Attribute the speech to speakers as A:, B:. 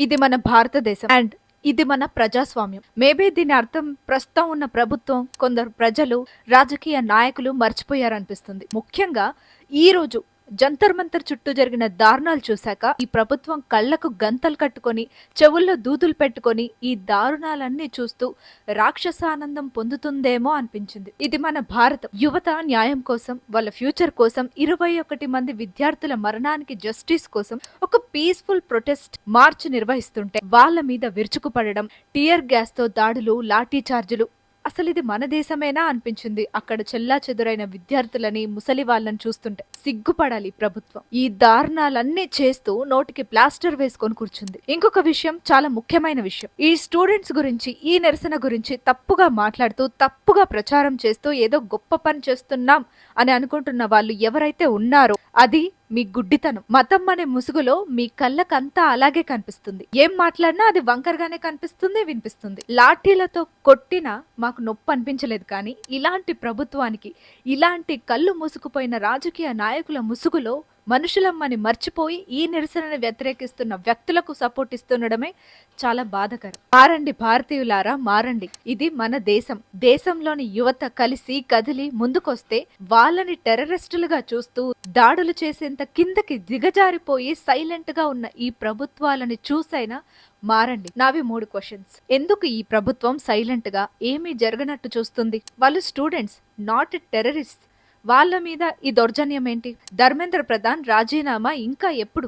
A: ఇది మన భారతదేశం అండ్ ఇది మన ప్రజాస్వామ్యం. మేబీ దీని అర్థం ప్రస్తుతం ఉన్న ప్రభుత్వం, కొందరు ప్రజలు, రాజకీయ నాయకులు మర్చిపోయారనిపిస్తుంది. ముఖ్యంగా ఈ రోజు జంతర్ మంతర్ చుట్టూ జరిగిన దారుణాలు చూశాక ఈ ప్రభుత్వం కళ్లకు గంతలు కట్టుకొని, చెవుల్లో దూదులు పెట్టుకొని ఈ దారుణాలన్నీ చూస్తూ రాక్షసానందం పొందుతుందేమో అనిపించింది. ఇది మన భారతం. యువత న్యాయం కోసం, వాళ్ళ ఫ్యూచర్ కోసం, 21 మంది విద్యార్థుల మరణానికి జస్టిస్ కోసం ఒక పీస్ఫుల్ ప్రొటెస్ట్ మార్చ్ నిర్వహిస్తుంటే వాళ్ళ మీద విరుచుకుపడడం, టియర్ గ్యాస్ తో దాడులు, లాఠీ చార్జులు. అసలు ఇది మన దేశమేనా అనిపించింది. అక్కడ చెల్లా చెదురైన విద్యార్థులని, ముసలి వాళ్ళని చూస్తుంటే సిగ్గుపడాలి ప్రభుత్వం. ఈ దారుణాలన్నీ చేస్తూ నోటికి ప్లాస్టర్ వేసుకొని కూర్చుంది. ఇంకొక విషయం, చాలా ముఖ్యమైన విషయం, ఈ స్టూడెంట్స్ గురించి, ఈ నిరసన గురించి తప్పుగా మాట్లాడుతూ, తప్పుగా ప్రచారం చేస్తూ ఏదో గొప్ప పని చేస్తున్నాం అని అనుకుంటున్న వాళ్ళు ఎవరైతే ఉన్నారో అది మీ గుడ్డితనం. మతం అనే ముసుగులో మీ కళ్ళకంతా అలాగే కనిపిస్తుంది. ఏం మాట్లాడినా అది వంకరగానే కనిపిస్తుంది, వినిపిస్తుంది. లాఠీలతో కొట్టినా మాకు నొప్పి అనిపించలేదు. కానీ ఇలాంటి ప్రభుత్వానికి, ఇలాంటి కళ్ళు మూసుకుపోయిన రాజకీయ నాయకుల ముసుగులో మనుషులమ్మని మర్చిపోయి ఈ నిరసనని వ్యతిరేకిస్తున్న వ్యక్తులకు సపోర్ట్ ఇస్తుండడమే చాలా బాధకరం. మారండి భారతీయులారా, మారండి. ఇది మన దేశం. దేశంలోని యువత కలిసి కదిలి ముందుకొస్తే వాళ్ళని టెర్రరిస్టులుగా చూస్తూ దాడులు చేసేంత కిందకి దిగజారిపోయి సైలెంట్ గా ఉన్న ఈ ప్రభుత్వాలని చూసైనా మారండి. నావి 3 క్వశ్చన్స్. ఎందుకు ఈ ప్రభుత్వం సైలెంట్ గా ఏమీ జరగనట్టు చూస్తుంది? వాళ్ళు స్టూడెంట్స్, నాట్ టెర్రరిస్ట్. వాళ్ళ మీద ఈ దౌర్జన్యం ఏంటి? ధర్మేంద్ర ప్రధాన్ రాజీనామా ఇంకా ఎప్పుడు?